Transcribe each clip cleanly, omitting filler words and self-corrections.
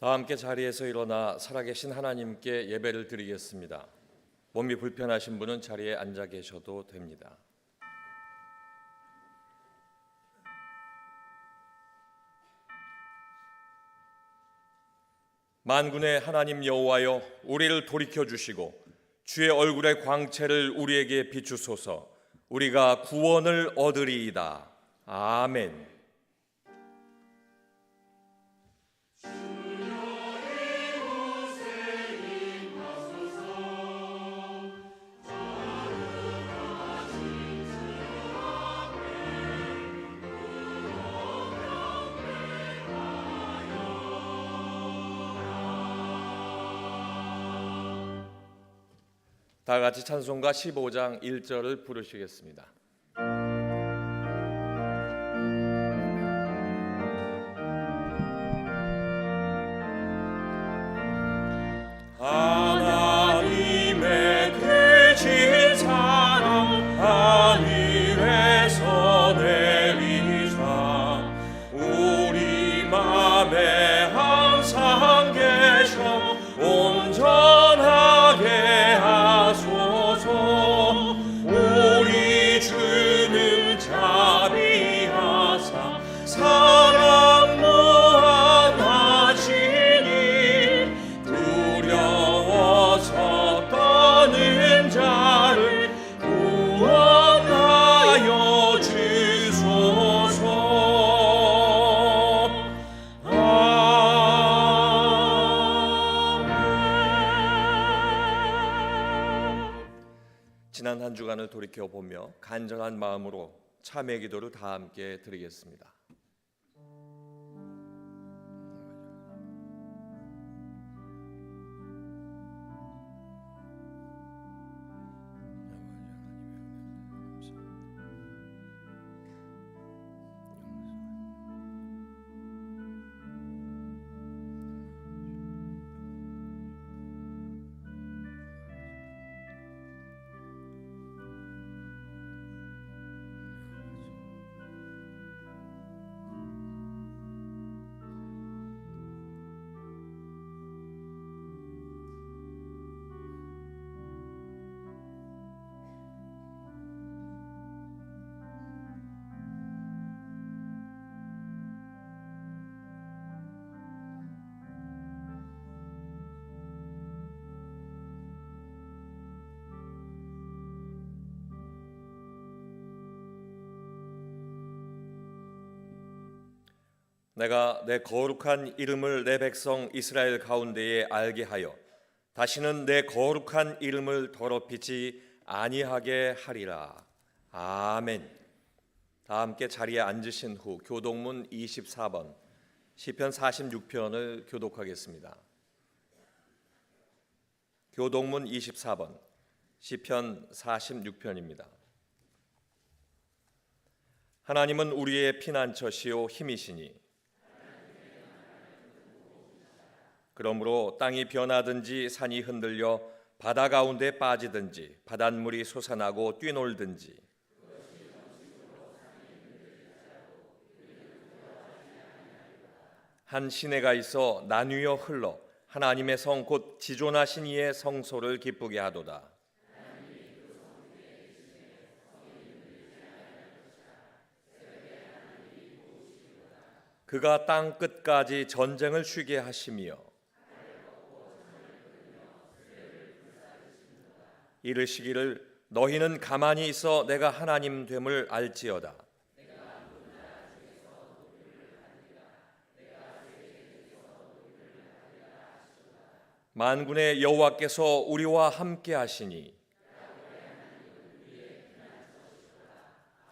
다 함께 자리에서 일어나 살아계신 하나님께 예배를 드리겠습니다. 몸이 불편하신 분은 자리에 앉아 계셔도 됩니다. 만군의 하나님 여호와여, 우리를 돌이켜 주시고 주의 얼굴의 광채를 우리에게 비추소서. 우리가 구원을 얻으리이다. 아멘. 다 같이 찬송가 15장 1절을 부르시겠습니다. 하나님의 크신 사랑 하늘에서 내리사 우리 맘에 항상 계셔 온전하게 우리 주는 자비하사 사랑 무한하시니 두려워서 떠는 자를 구원하여 주소서. 지난 한 주간을 돌이켜보며 간절한 마음으로 참회 기도를 다 함께 드리겠습니다. 내가 내 거룩한 이름을 내 백성 이스라엘 가운데에 알게 하여 다시는 내 거룩한 이름을 더럽히지 아니하게 하리라. 아멘. 다 함께 자리에 앉으신 후 교독문 24번 시편 46편을 교독하겠습니다. 교독문 24번 시편 46편입니다. 하나님은 우리의 피난처시요 힘이시니 그러므로 땅이 변하든지 산이 흔들려 바다 가운데 빠지든지 바닷물이 솟아나고 뛰놀든지 한 시내가 있어 나뉘어 흘러 하나님의 성 곧 지존하신 이의 성소를 기쁘게 하도다. 그가 땅 끝까지 전쟁을 쉬게 하시며 이르시기를 너희는 가만히 있어 내가 하나님 됨을 알지어다. 만군의 여호와께서 우리와 함께 하시니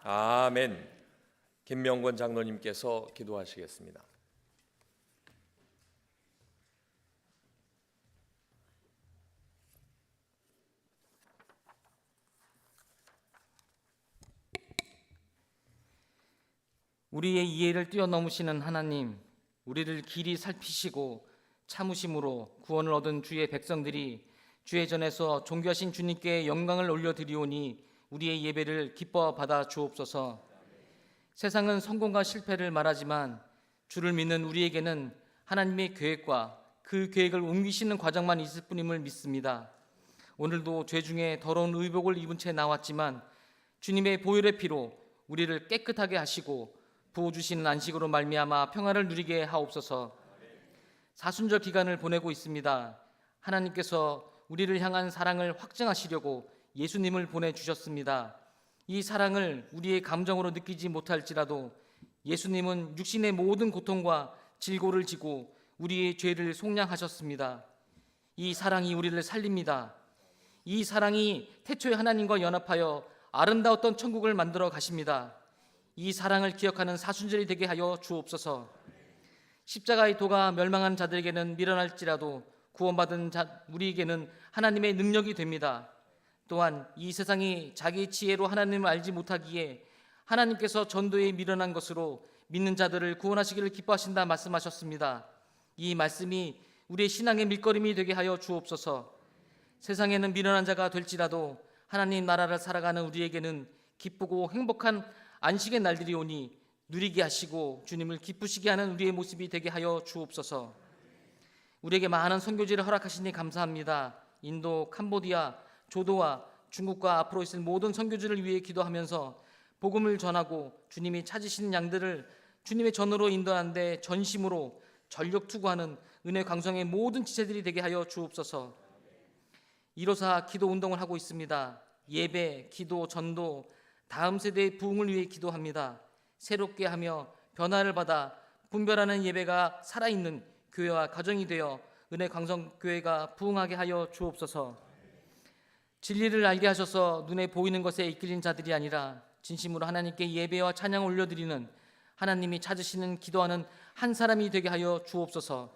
아멘. 김명권 장로님께서 기도하시겠습니다. 우리의 이해를 뛰어넘으시는 하나님, 우리를 길이 살피시고 참으심으로 구원을 얻은 주의 백성들이 주의 전에서 존귀하신 주님께 영광을 올려드리오니 우리의 예배를 기뻐 받아 주옵소서. 세상은 성공과 실패를 말하지만 주를 믿는 우리에게는 하나님의 계획과 그 계획을 옮기시는 과정만 있을 뿐임을 믿습니다. 오늘도 죄 중에 더러운 의복을 입은 채 나왔지만 주님의 보혈의 피로 우리를 깨끗하게 하시고 부어주시는 안식으로 말미암아 평안을 누리게 하옵소서. 사순절 기간을 보내고 있습니다. 하나님께서 우리를 향한 사랑을 확증하시려고 예수님을 보내주셨습니다. 이 사랑을 우리의 감정으로 느끼지 못할지라도 예수님은 육신의 모든 고통과 질고를 지고 우리의 죄를 속량하셨습니다. 이 사랑이 우리를 살립니다. 이 사랑이 태초에 하나님과 연합하여 아름다웠던 천국을 만들어 가십니다. 이 사랑을 기억하는 사순절이 되게 하여 주옵소서. 십자가의 도가 멸망한 자들에게는 미련할지라도 구원받은 우리에게는 하나님의 능력이 됩니다. 또한 이 세상이 자기 지혜로 하나님을 알지 못하기에 하나님께서 전도에 미련한 것으로 믿는 자들을 구원하시기를 기뻐하신다 말씀하셨습니다. 이 말씀이 우리의 신앙의 밑거름이 되게 하여 주옵소서. 세상에는 미련한 자가 될지라도 하나님 나라를 살아가는 우리에게는 기쁘고 행복한 안식의 날들이 오니 누리게 하시고 주님을 기쁘시게 하는 우리의 모습이 되게 하여 주옵소서. 우리에게 많은 선교지를 허락하시니 감사합니다. 인도, 캄보디아, 조도와 중국과 앞으로 있을 모든 선교지를 위해 기도하면서 복음을 전하고 주님이 찾으시는 양들을 주님의 전으로 인도하는 데 전심으로 전력 투구하는 은혜 강성의 모든 지체들이 되게 하여 주옵소서. 이로사 기도 운동을 하고 있습니다. 예배, 기도, 전도, 다음 세대의 부흥을 위해 기도합니다. 새롭게 하며 변화를 받아 분별하는 예배가 살아있는 교회와 가정이 되어 은혜 강성 교회가 부흥하게 하여 주옵소서. 진리를 알게 하셔서 눈에 보이는 것에 이끌린 자들이 아니라 진심으로 하나님께 예배와 찬양을 올려드리는 하나님이 찾으시는 기도하는 한 사람이 되게 하여 주옵소서.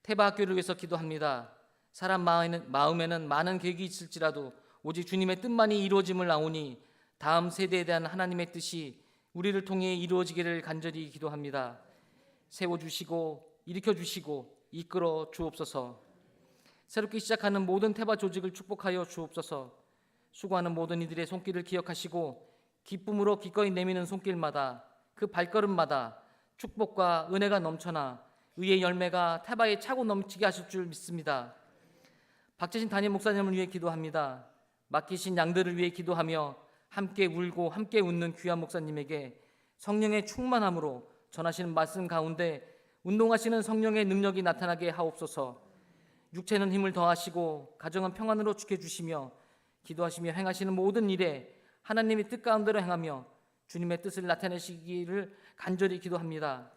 태바학교를 위해서 기도합니다. 사람 마음에는 많은 계획이 있을지라도 오직 주님의 뜻만이 이루어짐을 아오니 다음 세대에 대한 하나님의 뜻이 우리를 통해 이루어지기를 간절히 기도합니다. 세워주시고 일으켜주시고 이끌어 주옵소서. 새롭게 시작하는 모든 태바 조직을 축복하여 주옵소서. 수고하는 모든 이들의 손길을 기억하시고 기쁨으로 기꺼이 내미는 손길마다 그 발걸음마다 축복과 은혜가 넘쳐나 의의 열매가 태바에 차고 넘치게 하실 줄 믿습니다. 박재신 담임 목사님을 위해 기도합니다. 맡기신 양들을 위해 기도하며 함께 울고 함께 웃는 귀한 목사님에게 성령의 충만함으로 전하시는 말씀 가운데 운동하시는 성령의 능력이 나타나게 하옵소서. 육체는 힘을 더하시고 가정은 평안으로 지켜주시며 기도하시며 행하시는 모든 일에 하나님의 뜻 가운데로 행하며 주님의 뜻을 나타내시기를 간절히 기도합니다.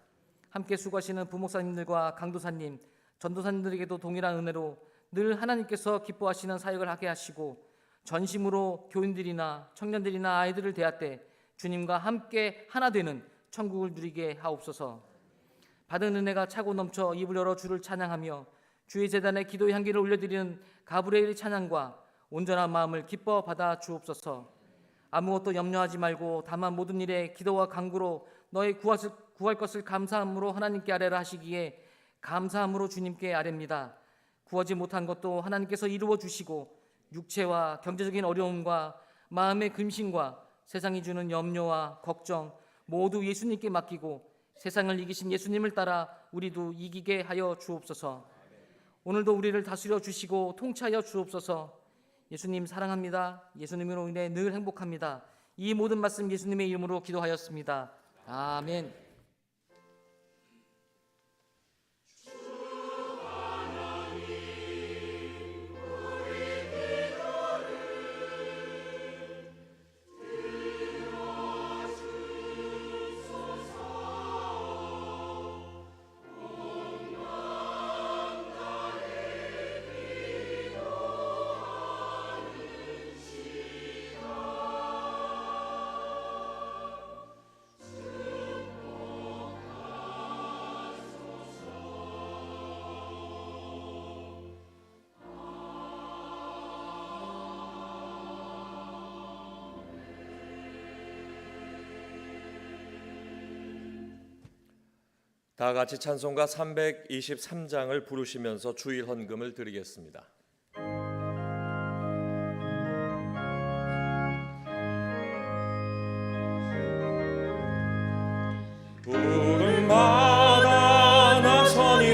함께 수고하시는 부목사님들과 강도사님, 전도사님들에게도 동일한 은혜로 늘 하나님께서 기뻐하시는 사역을 하게 하시고 전심으로 교인들이나 청년들이나 아이들을 대할 때 주님과 함께 하나 되는 천국을 누리게 하옵소서. 받은 은혜가 차고 넘쳐 입을 열어 주를 찬양하며 주의 제단에 기도의 향기를 올려드리는 가브리엘의 찬양과 온전한 마음을 기뻐 받아 주옵소서. 아무것도 염려하지 말고 다만 모든 일에 기도와 간구로 너의 구할 것을 감사함으로 하나님께 아뢰라 하시기에 감사함으로 주님께 아뢰입니다. 구하지 못한 것도 하나님께서 이루어 주시고 육체와 경제적인 어려움과 마음의 근심과 세상이 주는 염려와 걱정 모두 예수님께 맡기고 세상을 이기신 예수님을 따라 우리도 이기게 하여 주옵소서. 오늘도 우리를 다스려 주시고 통치하여 주옵소서. 예수님 사랑합니다. 예수님으로 인해 늘 행복합니다. 이 모든 말씀 예수님의 이름으로 기도하였습니다. 아멘. 다 같이 찬송가 323장을 부르시면서 주일 헌금을 드리겠습니다. 부름받아 나서는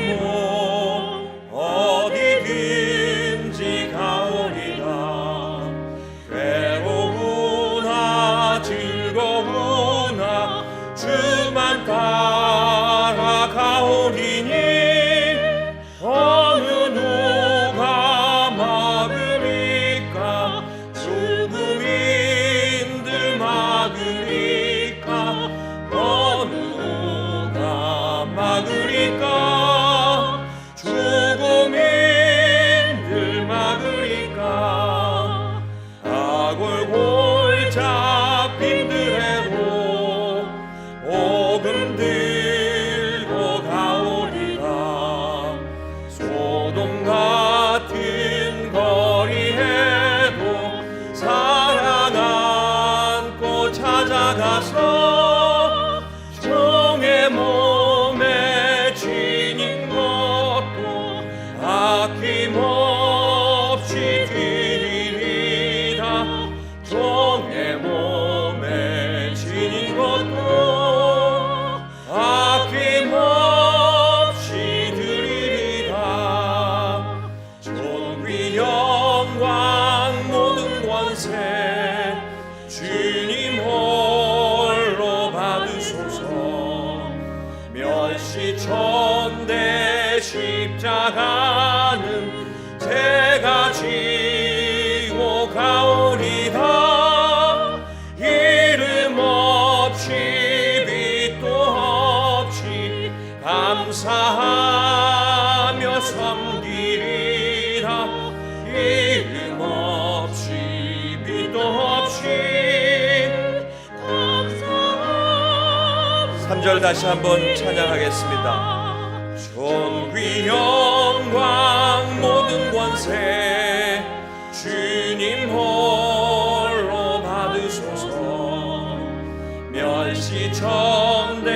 아낌없이 드리리다. 종의 몸에 지닌 것도 아낌없이 드리리다. 존귀 영광 모든 권세 주님 홀로 받으소서. 멸시천대 십자가는 제가 지고 가오리다. 이름 없이 빛도 없이 감사하며 섬기리라. 이름 없이 빛도 없이 감사하며. 3절 다시 한번 찬양하겠습니다. 존귀 영광 모든 권세 주님 홀로 받으소서. 멸시천대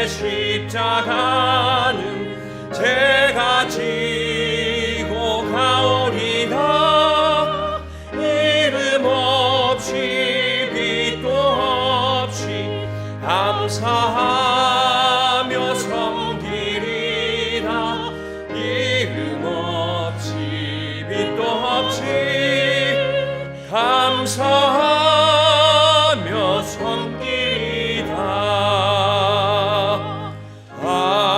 십자가는 제가 지고 가오리다. 이름 없이 빛도 없이 감사하며 섬기리라. 이름 없이 빛도 없이 감사하며 섬기리라. 아멘.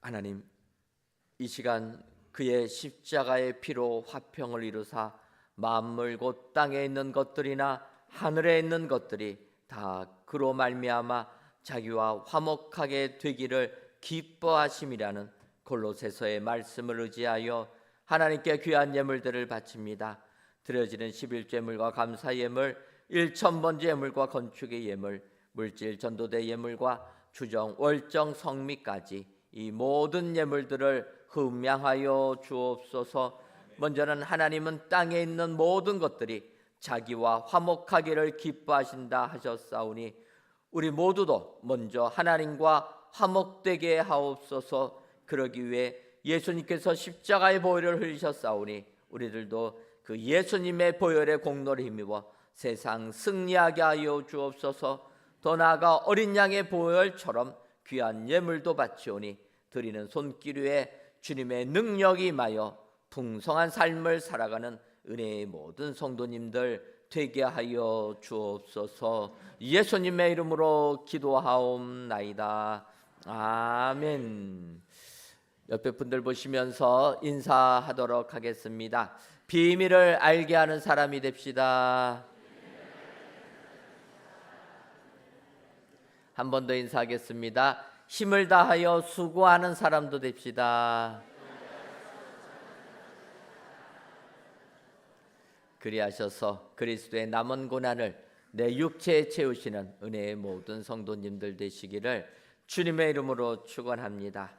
하나님, 이 시간 그의 십자가의 피로 화평을 이루사 만물 곧 땅에 있는 것들이나 하늘에 있는 것들이 다 그로 말미암아 자기와 화목하게 되기를 기뻐하심이라는 골로새서의 말씀을 의지하여 하나님께 귀한 예물들을 바칩니다. 드려지는 11제물과 감사 예물, 1,000번째 예물과 건축의 예물, 물질 전도대 예물과 주정 월정 성미까지 이 모든 예물들을 흠양하여 주옵소서. 먼저는 하나님은 땅에 있는 모든 것들이 자기와 화목하기를 기뻐하신다 하셨사오니 우리 모두도 먼저 하나님과 화목되게 하옵소서. 그러기 위해 예수님께서 십자가의 보혈을 흘리셨사오니 우리들도 그 예수님의 보혈의 공로를 힘입어 세상 승리하게 하여 주옵소서. 더 나아가 어린 양의 보혈처럼 귀한 예물도 바치오니 드리는 손길 위에 주님의 능력이 임하여 풍성한 삶을 살아가는 은혜의 모든 성도님들 되게 하여 주옵소서. 예수님의 이름으로 기도하옵나이다. 아멘. 옆에 분들 보시면서 인사하도록 하겠습니다. 비밀을 알게 하는 사람이 됩시다. 한 번 더 인사하겠습니다. 힘을 다하여 수고하는 사람도 됩시다. 그리하셔서 그리스도의 남은 고난을 내 육체에 채우시는 은혜의 모든 성도님들 되시기를 주님의 이름으로 축원합니다.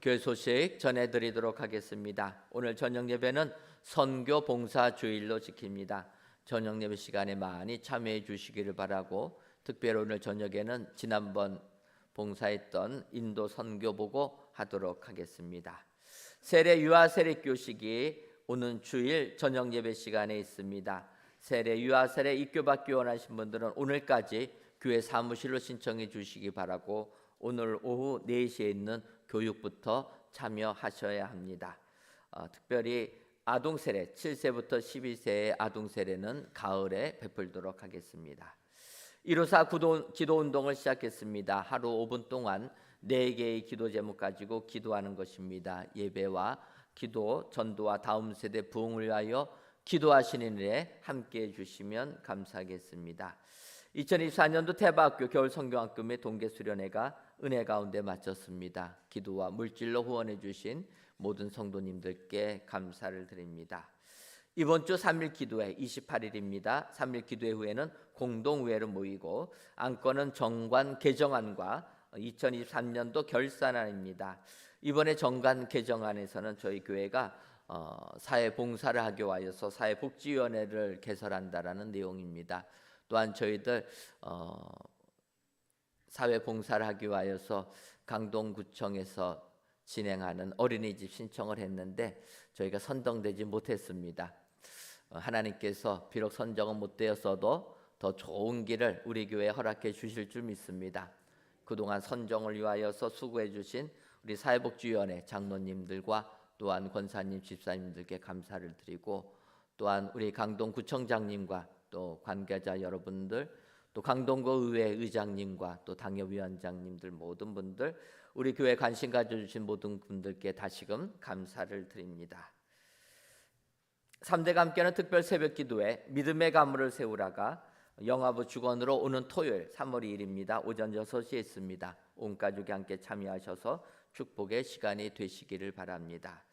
교회 소식 전해드리도록 하겠습니다. 오늘 저녁 예배는 선교 봉사 주일로 지킵니다. 저녁 예배 시간에 많이 참여해 주시기를 바라고, 특별히 오늘 저녁에는 지난번 봉사했던 인도 선교 보고 하도록 하겠습니다. 세례 유아 세례 교식이 오는 주일 저녁 예배 시간에 있습니다. 세례 유아 세례 입교받기 원하신 분들은 오늘까지 교회 사무실로 신청해 주시기 바라고, 오늘 오후 4시에 있는 교육부터 참여하셔야 합니다. 특별히 아동 세례 7세부터 12세의 아동 세례는 가을에 베풀도록 하겠습니다. 154 기도 운동을 시작했습니다. 하루 5분 동안 4개의 기도 제목 가지고 기도하는 것입니다. 예배와 기도, 전도와 다음 세대 부흥을 위하여 기도하시는 일에 함께해 주시면 감사하겠습니다. 2024년도 태바학교 겨울 성경학교 및 동계 수련회가 은혜 가운데 마쳤습니다. 기도와 물질로 후원해 주신 모든 성도님들께 감사를 드립니다. 이번 주 3일 기도회 28일입니다. 3일 기도회 후에는 공동회로 모이고, 안건은 정관 개정안과 2023년도 결산안입니다. 이번에 정관 개정안에서는 저희 교회가 사회봉사를 하기 위하여서 사회복지위원회를 개설한다라는 내용입니다. 또한 저희들 사회봉사를 하기 위하여서 강동구청에서 진행하는 어린이집 신청을 했는데 저희가 선정되지 못했습니다. 하나님께서 비록 선정은 못 되었어도 더 좋은 길을 우리 교회에 허락해 주실 줄 믿습니다. 그동안 선정을 위하여서 수고해 주신 우리 사회복지위원회 장로님들과 또한 권사님, 집사님들께 감사를 드리고 또한 우리 강동구청장님과 또 관계자 여러분들 또 강동구 의회 의장님과 또 당협위원장님들 모든 분들 우리 교회에 관심 가져주신 모든 분들께 다시금 감사를 드립니다. 3대가 함께하는 특별 새벽기도회 믿음의 가문을 세우라가 영화부 주관으로 오는 토요일 3월 2일입니다. 오전 6시에 있습니다. 온 가족이 함께 참여하셔서 축복의 시간이 되시기를 바랍니다.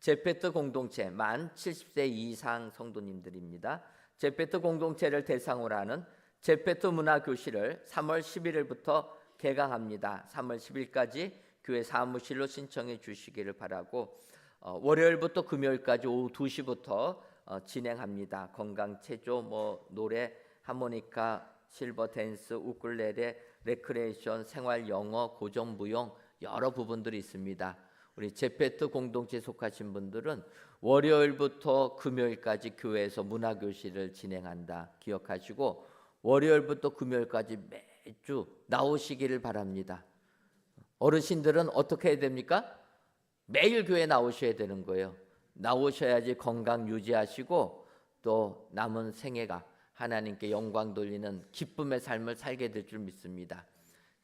제페트 공동체 만 70세 이상 성도님들입니다. 제페트 공동체를 대상으로 하는 제페트 문화교실을 3월 11일부터 개강합니다. 3월 10일까지 교회 사무실로 신청해 주시기를 바라고 월요일부터 금요일까지 오후 2시부터 진행합니다. 건강체조, 노래, 하모니카, 실버 댄스, 우쿨렐레, 레크레이션, 생활 영어, 고전 무용 여러 부분들이 있습니다. 우리 제페트 공동체에 속하신 분들은 월요일부터 금요일까지 교회에서 문화교실을 진행한다 기억하시고 월요일부터 금요일까지 매주 나오시기를 바랍니다. 어르신들은 어떻게 해야 됩니까? 매일 교회 나오셔야 되는 거예요. 나오셔야지 건강 유지하시고 또 남은 생애가 하나님께 영광 돌리는 기쁨의 삶을 살게 될 줄 믿습니다.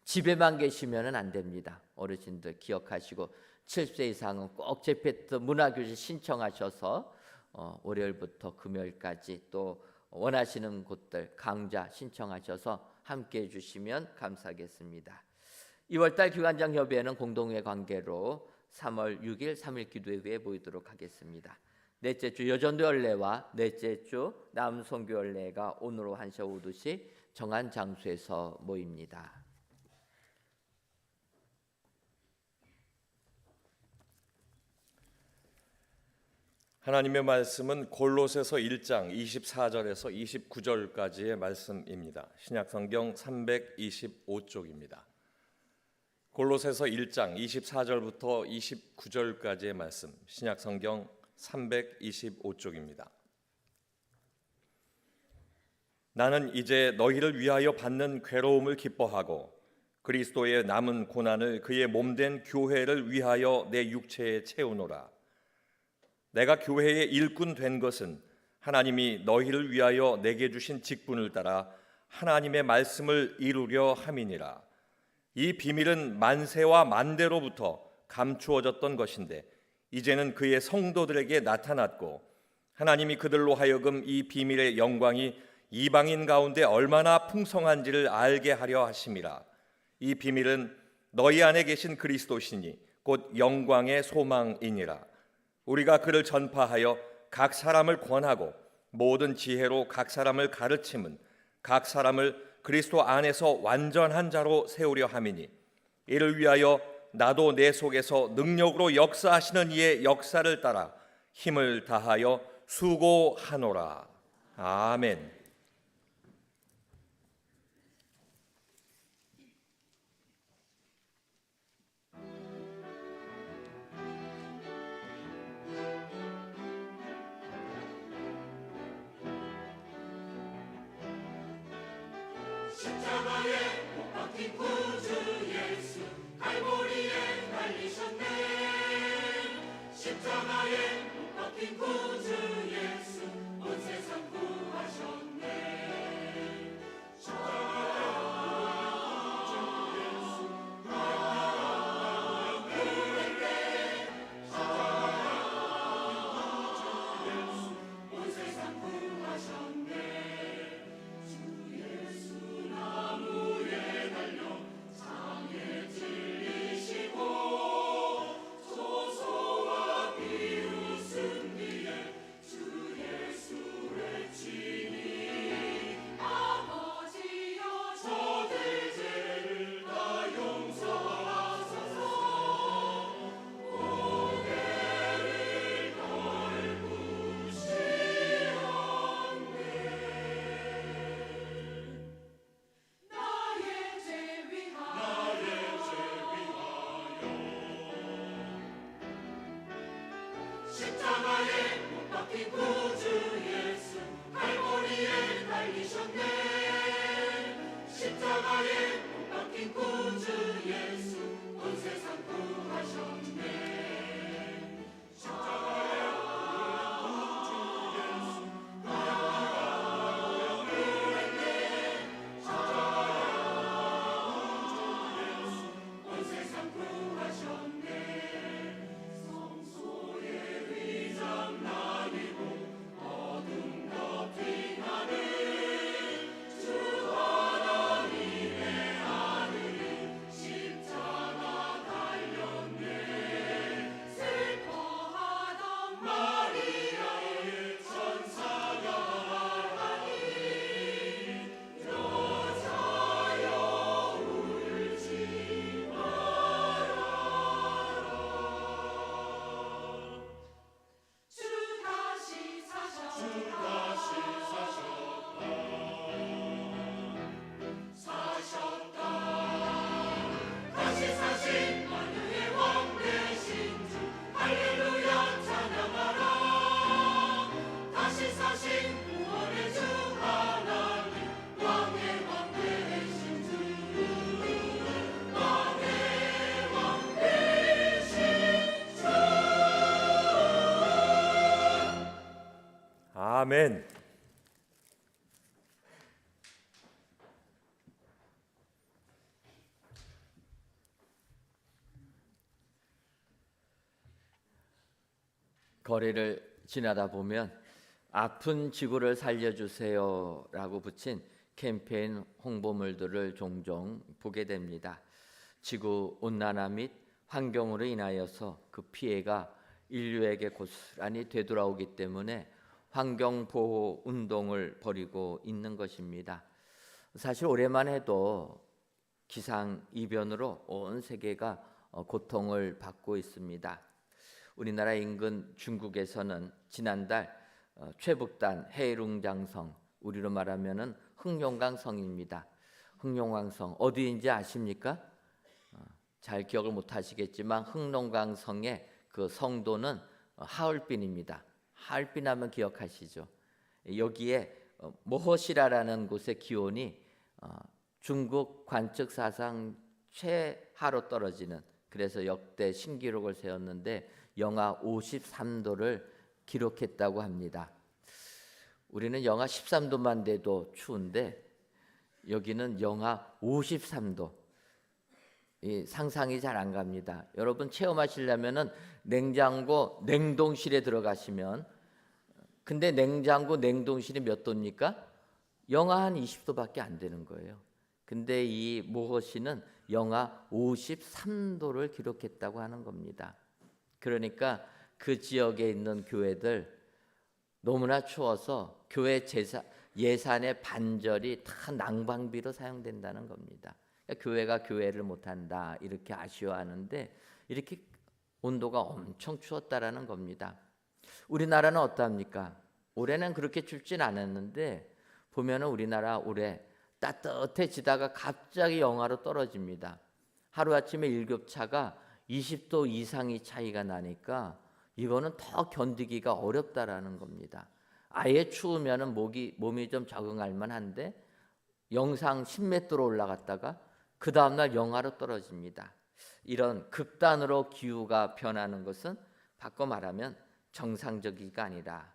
집에만 계시면 안 됩니다. 어르신들 기억하시고 70세 이상은 꼭 제페트 문화교실 신청하셔서 월요일부터 금요일까지 또 원하시는 곳들 강좌 신청하셔서 함께해 주시면 감사하겠습니다. 2월달 기관장 협의회는 공동회 관계로 3월 6일 3일 기도회 후에 모이도록 하겠습니다. 넷째 주 여전도 연례와 넷째 주 남성교 연례가 오늘 오후 1시 오후 2시 정한 장소에서 모입니다. 하나님의 말씀은 골로새서 1장 24절에서 29절까지의 말씀입니다. 신약성경 325쪽입니다. 골로새서 1장 24절부터 29절까지의 말씀, 신약성경 325쪽입니다. 나는 이제 너희를 위하여 받는 괴로움을 기뻐하고 그리스도의 남은 고난을 그의 몸된 교회를 위하여 내 육체에 채우노라. 내가 교회의 일꾼 된 것은 하나님이 너희를 위하여 내게 주신 직분을 따라 하나님의 말씀을 이루려 함이니라. 이 비밀은 만세와 만대로부터 감추어졌던 것인데 이제는 그의 성도들에게 나타났고 하나님이 그들로 하여금 이 비밀의 영광이 이방인 가운데 얼마나 풍성한지를 알게 하려 하심이라. 이 비밀은 너희 안에 계신 그리스도시니 곧 영광의 소망이니라. 우리가 그를 전파하여 각 사람을 권하고 모든 지혜로 각 사람을 가르침은 각 사람을 그리스도 안에서 완전한 자로 세우려 함이니 이를 위하여 나도 내 속에서 능력으로 역사하시는 이의 역사를 따라 힘을 다하여 수고하노라. 아멘. 십자가에 못 박힌 구주 예수 갈보리에 달리셨네. 십자가에 못 박힌 구주 예수 온 세상 구하셨네. 온 세상 구하셨네. 주 아멘. 거리를 지나다 보면 아픈 지구를 살려주세요라고 붙인 캠페인 홍보물들을 종종 보게 됩니다. 지구 온난화 및 환경으로 인하여서 그 피해가 인류에게 고스란히 되돌아오기 때문에 환경보호 운동을 벌이고 있는 것입니다. 사실 올해만 해도 기상이변으로 온 세계가 고통을 받고 있습니다. 우리나라 인근 중국에서는 지난달 최북단 해룽장성, 우리로 말하면은 흑룡강성입니다. 흑룡강성 어디인지 아십니까? 잘 기억을 못 하시겠지만 흑룡강성의 그 성도는 하얼빈입니다. 하얼빈 하면 기억하시죠? 여기에 모호시라라는 곳의 기온이 중국 관측 사상 최하로 떨어지는, 그래서 역대 신기록을 세웠는데 영하 53도를 기록했다고 합니다. 우리는 영하 13도만 돼도 추운데 여기는 영하 53도. 상상이 잘 안 갑니다. 여러분 체험하시려면은 냉장고 냉동실에 들어가시면, 근데 냉장고 냉동실이 몇 도입니까? 영하 한 20도밖에 안 되는 거예요. 근데 이 모호시는 영하 53도를 기록했다고 하는 겁니다. 그러니까 그 지역에 있는 교회들 너무나 추워서 교회 예산의 반절이 다 난방비로 사용된다는 겁니다. 그러니까 교회가 교회를 못한다 이렇게 아쉬워하는데 이렇게 온도가 엄청 추웠다라는 겁니다. 우리나라는 어떠합니까? 올해는 그렇게 춥진 않았는데 보면은 우리나라 올해 따뜻해지다가 갑자기 영하로 떨어집니다. 하루아침에 일교차가 20도 이상이 차이가 나니까 이거는 더 견디기가 어렵다라는 겁니다. 아예 추우면은 몸이 좀 적응할 만한데 영상 10m로 올라갔다가 그 다음날 영하로 떨어집니다. 이런 극단으로 기후가 변하는 것은 바꿔 말하면 정상적이가 아니라,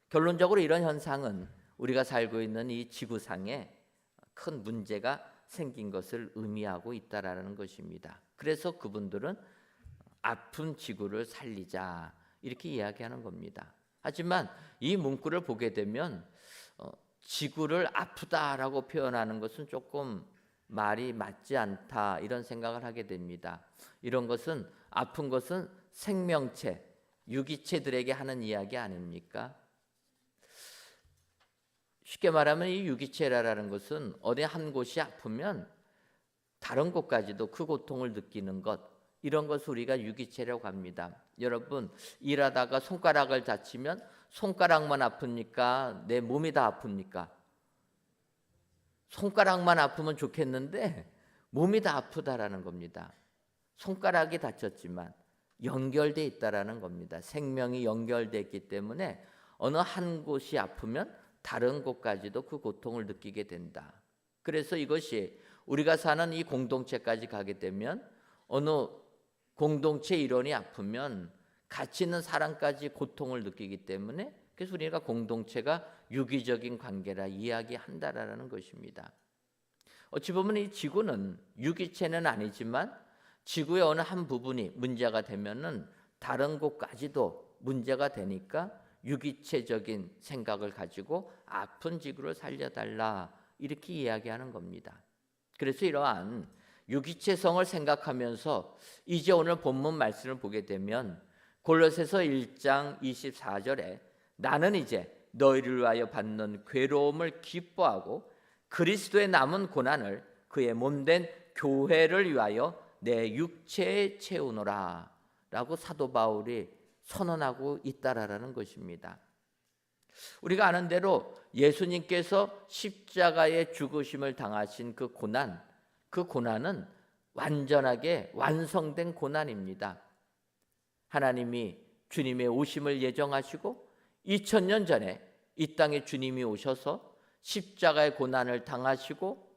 결론적으로 이런 현상은 우리가 살고 있는 이 지구상에 큰 문제가 생긴 것을 의미하고 있다라는 것입니다. 그래서 그분들은 아픈 지구를 살리자 이렇게 이야기하는 겁니다. 하지만 이 문구를 보게 되면 지구를 아프다라고 표현하는 것은 조금 말이 맞지 않다 이런 생각을 하게 됩니다. 이런 것은, 아픈 것은 생명체, 유기체들에게 하는 이야기 아닙니까? 쉽게 말하면 이 유기체라는 것은 어디 한 곳이 아프면 다른 곳까지도 그 고통을 느끼는 것, 이런 것을 우리가 유기체라고 합니다. 여러분 일하다가 손가락을 다치면 손가락만 아픕니까? 내 몸이 다 아픕니까? 손가락만 아프면 좋겠는데 몸이 다 아프다라는 겁니다. 손가락이 다쳤지만 연결돼 있다라는 겁니다. 생명이 연결돼 있기 때문에 어느 한 곳이 아프면 다른 곳까지도 그 고통을 느끼게 된다. 그래서 이것이 우리가 사는 이 공동체까지 가게 되면 어느 공동체 일원이 아프면 같이 있는 사람까지 고통을 느끼기 때문에, 그래서 우리가 공동체가 유기적인 관계라 이야기한다라는 것입니다. 어찌 보면 이 지구는 유기체는 아니지만 지구의 어느 한 부분이 문제가 되면은 다른 곳까지도 문제가 되니까 유기체적인 생각을 가지고 아픈 지구를 살려달라 이렇게 이야기하는 겁니다. 그래서 이러한 유기체성을 생각하면서 이제 오늘 본문 말씀을 보게 되면 골로새서 1장 24절에 나는 이제 너희를 위하여 받는 괴로움을 기뻐하고 그리스도의 남은 고난을 그의 몸된 교회를 위하여 내 육체에 채우노라 라고 사도 바울이 선언하고 있다라는 것입니다. 우리가 아는 대로 예수님께서 십자가의 죽으심을 당하신 그 고난은 완전하게 완성된 고난입니다. 하나님이 주님의 오심을 예정하시고 2000년 전에 이 땅에 주님이 오셔서 십자가의 고난을 당하시고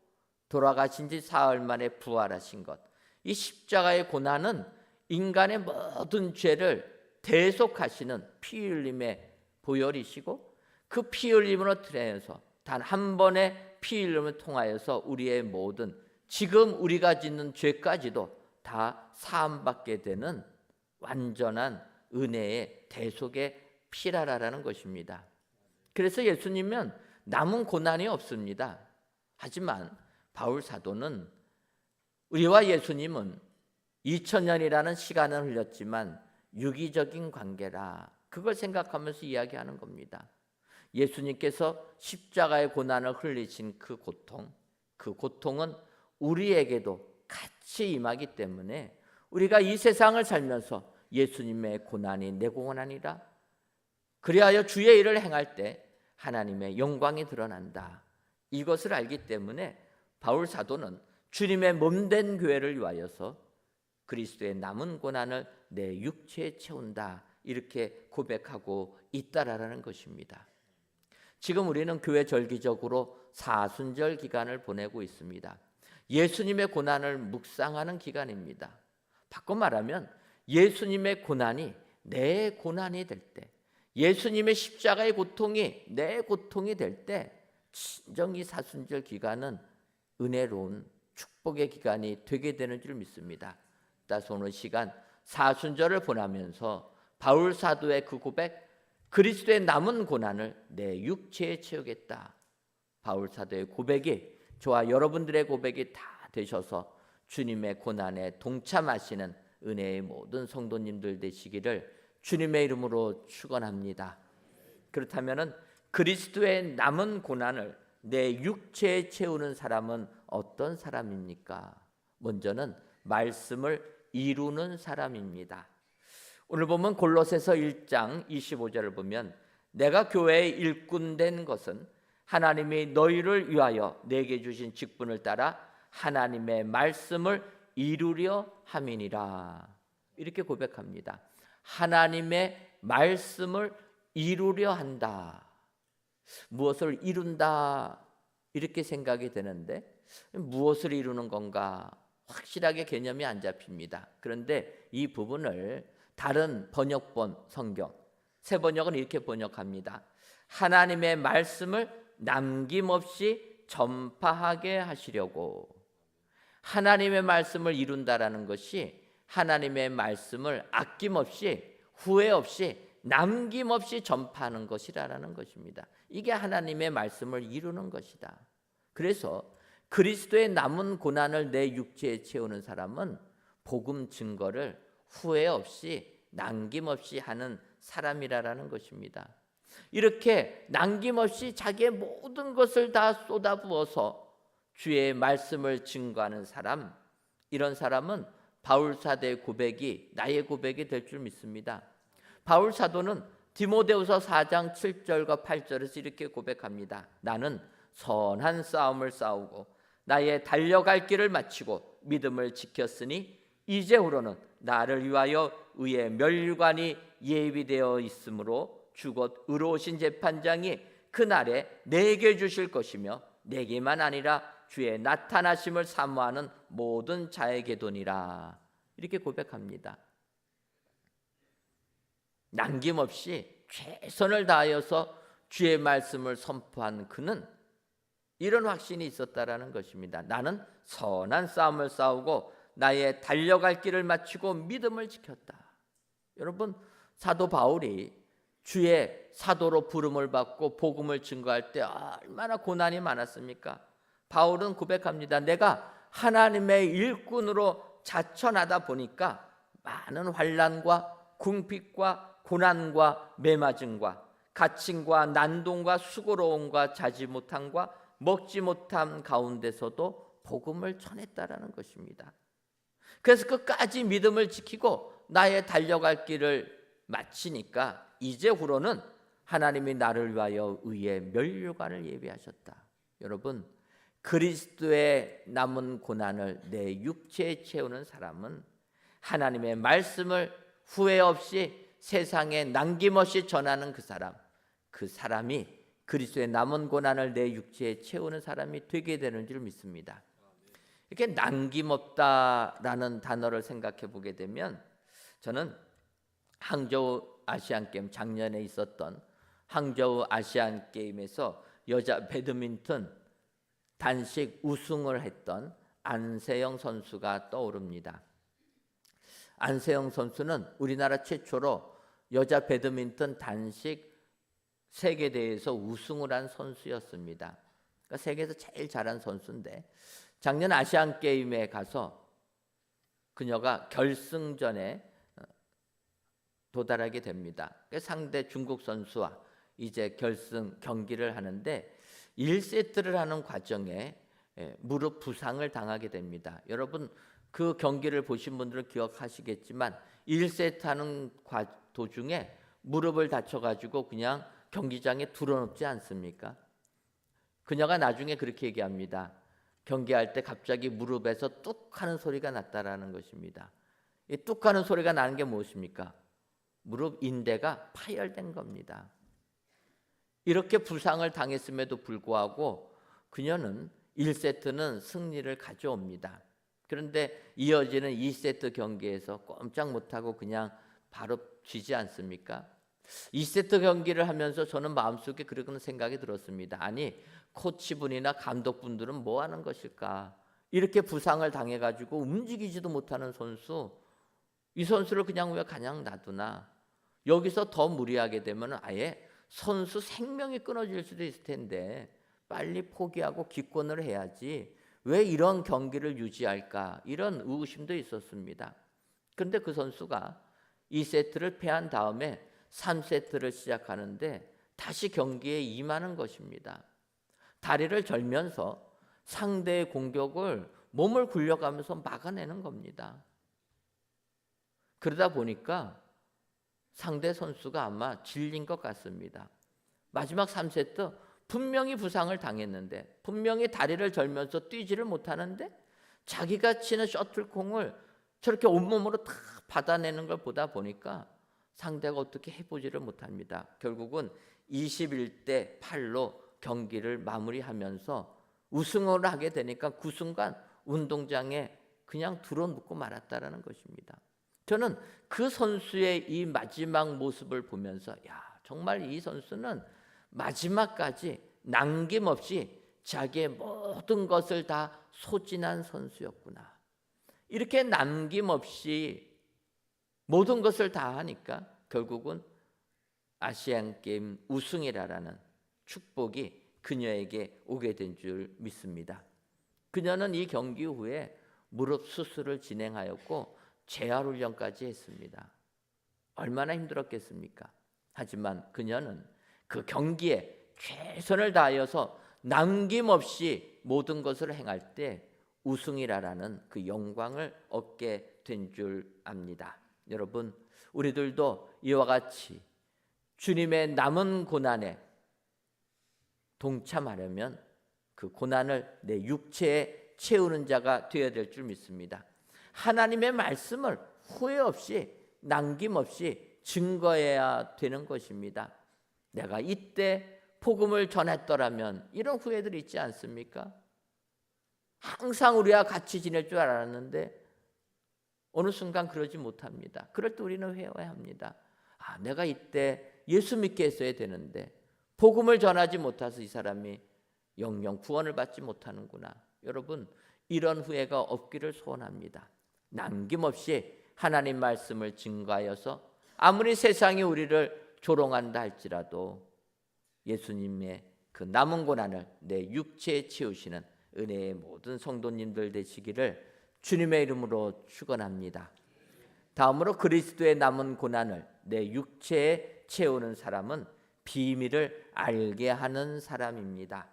돌아가신 지 사흘 만에 부활하신 것, 이 십자가의 고난은 인간의 모든 죄를 대속하시는 피 흘림의 보혈이시고 그 피 흘림으로 통해서 단 한 번의 피 흘림을 통하여서 우리의 모든 지금 우리가 짓는 죄까지도 다 사함받게 되는 완전한 은혜의 대속의 피라라는 것입니다. 그래서 예수님은 남은 고난이 없습니다. 하지만 바울 사도는 우리와 예수님은 2000년이라는 시간을 흘렸지만 유기적인 관계라 그걸 생각하면서 이야기하는 겁니다. 예수님께서 십자가의 고난을 흘리신 그 고통은 우리에게도 같이 임하기 때문에 우리가 이 세상을 살면서 예수님의 고난이 내 고난이라 그리하여 주의 일을 행할 때 하나님의 영광이 드러난다. 이것을 알기 때문에 바울 사도는 주님의 몸된 교회를 위하여서 그리스도의 남은 고난을 내 육체에 채운다. 이렇게 고백하고 있다라는 것입니다. 지금 우리는 교회 절기적으로 사순절 기간을 보내고 있습니다. 예수님의 고난을 묵상하는 기간입니다. 바꿔 말하면 예수님의 고난이 내 고난이 될 때, 예수님의 십자가의 고통이 내 고통이 될 때 진정이 사순절 기간은 은혜로운 축복의 기간이 되게 되는 줄 믿습니다. 따라서 오늘 시간 사순절을 보내면서 바울 사도의 그 고백, 그리스도의 남은 고난을 내 육체에 채우겠다. 바울 사도의 고백이 저와 여러분들의 고백이 다 되셔서 주님의 고난에 동참하시는 은혜의 모든 성도님들 되시기를 주님의 이름으로 축원합니다. 그렇다면은 그리스도의 남은 고난을 내 육체에 채우는 사람은 어떤 사람입니까? 먼저는 말씀을 이루는 사람입니다. 오늘 보면 골로새서 1장 25절을 보면 내가 교회의 일꾼 된 것은 하나님이 너희를 위하여 내게 주신 직분을 따라 하나님의 말씀을 이루려 함이니라. 이렇게 고백합니다. 하나님의 말씀을 이루려 한다. 무엇을 이룬다 이렇게 생각이 되는데 무엇을 이루는 건가 확실하게 개념이 안 잡힙니다. 그런데 이 부분을 다른 번역본 성경 새 번역은 이렇게 번역합니다. 하나님의 말씀을 남김없이 전파하게 하시려고. 하나님의 말씀을 이룬다라는 것이 하나님의 말씀을 아낌없이 후회 없이 남김없이 전파하는 것이라는 것입니다. 이게 하나님의 말씀을 이루는 것이다. 그래서 그리스도의 남은 고난을 내 육체에 채우는 사람은 복음 증거를 후회 없이 남김없이 하는 사람이라는 것입니다. 이렇게 남김없이 자기의 모든 것을 다 쏟아부어서 주의 말씀을 증거하는 사람, 이런 사람은 바울 사도의 고백이 나의 고백이 될 줄 믿습니다. 바울 사도는 디모데후서 4장 7절과 8절에서 이렇게 고백합니다. 나는 선한 싸움을 싸우고 나의 달려갈 길을 마치고 믿음을 지켰으니 이제후로는 나를 위하여 의의 멸관이 예비되어 있으므로 주곧 의로우신 재판장이 그날에 내게 주실 것이며 내게만 아니라 주의 나타나심을 사모하는 모든 자에게도니라. 이렇게 고백합니다. 남김없이 최선을 다하여서 주의 말씀을 선포한 그는 이런 확신이 있었다라는 것입니다. 나는 선한 싸움을 싸우고 나의 달려갈 길을 마치고 믿음을 지켰다. 여러분, 사도 바울이 주의 사도로 부름을 받고 복음을 증거할 때 얼마나 고난이 많았습니까? 바울은 고백합니다. 내가 하나님의 일꾼으로 자천하다 보니까 많은 환난과 궁핍과 고난과 매맞음과 갇힘과 난동과 수고로움과 자지 못함과 먹지 못함 가운데서도 복음을 전했다라는 것입니다. 그래서 끝까지 믿음을 지키고 나의 달려갈 길을 마치니까 이제후로는 하나님이 나를 위하여 의의 멸류관을 예비하셨다. 여러분, 그리스도의 남은 고난을 내 육체에 채우는 사람은 하나님의 말씀을 후회 없이 세상에 남김없이 전하는 그 사람이 그리스도의 남은 고난을 내 육체에 채우는 사람이 되게 되는 줄 믿습니다. 이렇게 남김없다라는 단어를 생각해 보게 되면 저는 항저우 아시안게임 작년에 있었던 항저우 아시안 게임에서 여자 배드민턴 단식 우승을 했던 안세영 선수가 떠오릅니다. 안세영 선수는 우리나라 최초로 여자 배드민턴 단식 세계대회에서 우승을 한 선수였습니다. 그러니까 세계에서 제일 잘한 선수인데 작년 아시안 게임에 가서 그녀가 결승전에 도달하게 됩니다. 상대 중국 선수와 이제 결승 경기를 하는데 1세트를 하는 과정에 무릎 부상을 당하게 됩니다. 여러분 그 경기를 보신 분들은 기억하시겠지만 1세트 하는 도중에 무릎을 다쳐가지고 그냥 경기장에 드러눕지 않습니까? 그녀가 나중에 그렇게 얘기합니다. 경기할 때 갑자기 무릎에서 뚝 하는 소리가 났다라는 것입니다. 이 뚝 하는 소리가 나는 게 무엇입니까? 무릎 인대가 파열된 겁니다. 이렇게 부상을 당했음에도 불구하고 그녀는 1세트는 승리를 가져옵니다. 그런데 이어지는 2세트 경기에서 꼼짝 못하고 그냥 바로 지지 않습니까? 2세트 경기를 하면서 저는 마음속에 그런 생각이 들었습니다. 아니 코치분이나 감독분들은 뭐 하는 것일까? 이렇게 부상을 당해가지고 움직이지도 못하는 선수, 이 선수를 그냥 왜 그냥 놔두나? 여기서 더 무리하게 되면 아예 선수 생명이 끊어질 수도 있을 텐데 빨리 포기하고 기권을 해야지 왜 이런 경기를 유지할까? 이런 의구심도 있었습니다. 그런데 그 선수가 2세트를 패한 다음에 3세트를 시작하는데 다시 경기에 임하는 것입니다. 다리를 절면서 상대의 공격을 몸을 굴려가면서 막아내는 겁니다. 그러다 보니까 상대 선수가 아마 질린 것 같습니다. 마지막 3세트 분명히 부상을 당했는데 분명히 다리를 절면서 뛰지를 못하는데 자기가 치는 셔틀공을 저렇게 온몸으로 다 받아내는 걸 보다 보니까 상대가 어떻게 해보지를 못합니다. 결국은 21대 8로 경기를 마무리하면서 우승을 하게 되니까 그 순간 운동장에 그냥 들어눕고 말았다라는 것입니다. 저는 그 선수의 이 마지막 모습을 보면서 야, 정말 이 선수는 마지막까지 남김없이 자기의 모든 것을 다 소진한 선수였구나. 이렇게 남김없이 모든 것을 다 하니까 결국은 아시안 게임 우승이라는 축복이 그녀에게 오게 된 줄 믿습니다. 그녀는 이 경기 후에 무릎 수술을 진행하였고 재활 훈련까지 했습니다. 얼마나 힘들었겠습니까? 하지만 그녀는 그 경기에 최선을 다하여서 남김없이 모든 것을 행할 때 우승이라는 그 영광을 얻게 된 줄 압니다. 여러분, 우리들도 이와 같이 주님의 남은 고난에 동참하려면 그 고난을 내 육체에 채우는 자가 되어야 될 줄 믿습니다. 하나님의 말씀을 후회 없이 남김없이 증거해야 되는 것입니다. 내가 이때 복음을 전했더라면 이런 후회들이 있지 않습니까? 항상 우리와 같이 지낼 줄 알았는데 어느 순간 그러지 못합니다. 그럴 때 우리는 회개해야 합니다. 내가 이때 예수 믿게 했어야 되는데 복음을 전하지 못해서 이 사람이 영영 구원을 받지 못하는구나. 여러분, 이런 후회가 없기를 소원합니다. 남김없이 하나님 말씀을 증거하여서 아무리 세상이 우리를 조롱한다 할지라도 예수님의 그 남은 고난을 내 육체에 채우시는 은혜의 모든 성도님들 되시기를 주님의 이름으로 축원합니다. 다음으로 그리스도의 남은 고난을 내 육체에 채우는 사람은 비밀을 알게 하는 사람입니다.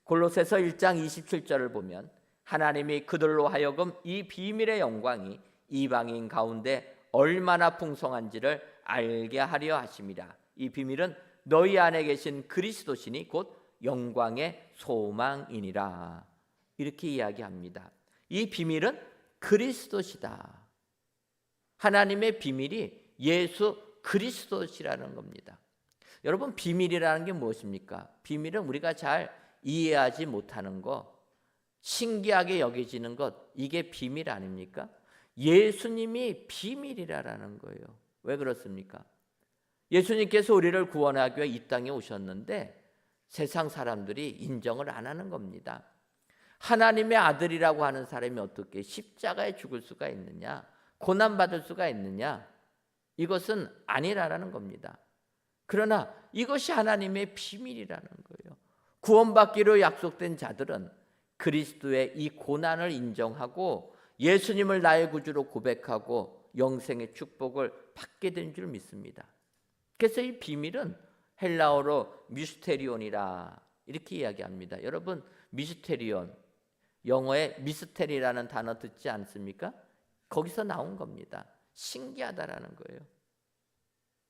골로새서 1장 27절을 보면 하나님이 그들로 하여금 이 비밀의 영광이 이방인 가운데 얼마나 풍성한지를 알게 하려 하심이라. 이 비밀은 너희 안에 계신 그리스도시니 곧 영광의 소망이니라. 이렇게 이야기합니다. 이 비밀은 그리스도시다. 하나님의 비밀이 예수 그리스도시라는 겁니다. 여러분, 비밀이라는 게 무엇입니까? 비밀은 우리가 잘 이해하지 못하는 것, 신기하게 여겨지는 것, 이게 비밀 아닙니까? 예수님이 비밀이라는 거예요. 왜 그렇습니까? 예수님께서 우리를 구원하기 위해 이 땅에 오셨는데 세상 사람들이 인정을 안 하는 겁니다. 하나님의 아들이라고 하는 사람이 어떻게 십자가에 죽을 수가 있느냐? 고난받을 수가 있느냐? 이것은 아니라는 겁니다. 그러나 이것이 하나님의 비밀이라는 거예요. 구원받기로 약속된 자들은 그리스도의 이 고난을 인정하고 예수님을 나의 구주로 고백하고 영생의 축복을 받게 된 줄 믿습니다. 그래서 이 비밀은 헬라어로 미스테리온이라 이렇게 이야기합니다. 여러분, 미스테리온, 영어에 미스테리라는 단어 듣지 않습니까? 거기서 나온 겁니다. 신기하다라는 거예요.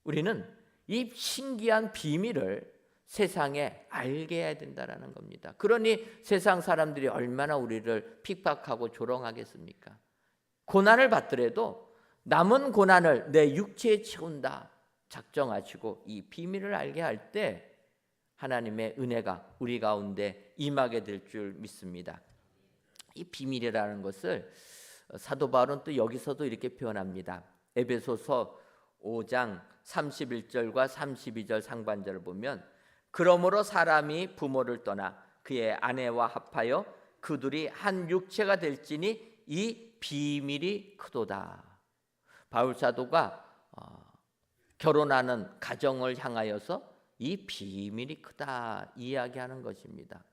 우리는 이 신기한 비밀을 세상에 알게 해야 된다라는 겁니다. 그러니 세상 사람들이 얼마나 우리를 핍박하고 조롱하겠습니까? 고난을 받더라도 남은 고난을 내 육체에 채운다 작정하시고 이 비밀을 알게 할 때 하나님의 은혜가 우리 가운데 임하게 될 줄 믿습니다. 이 비밀이라는 것을 사도 바울은 또 여기서도 이렇게 표현합니다. 에베소서 5장 31절과 32절 상반절을 보면 그러므로 사람이 부모를 떠나 그의 아내와 합하여 그들이 한 육체가 될지니 이 비밀이 크도다. 바울 사도가 결혼하는 가정을 향하여서 이 비밀이 크다 이야기하는 것입니다.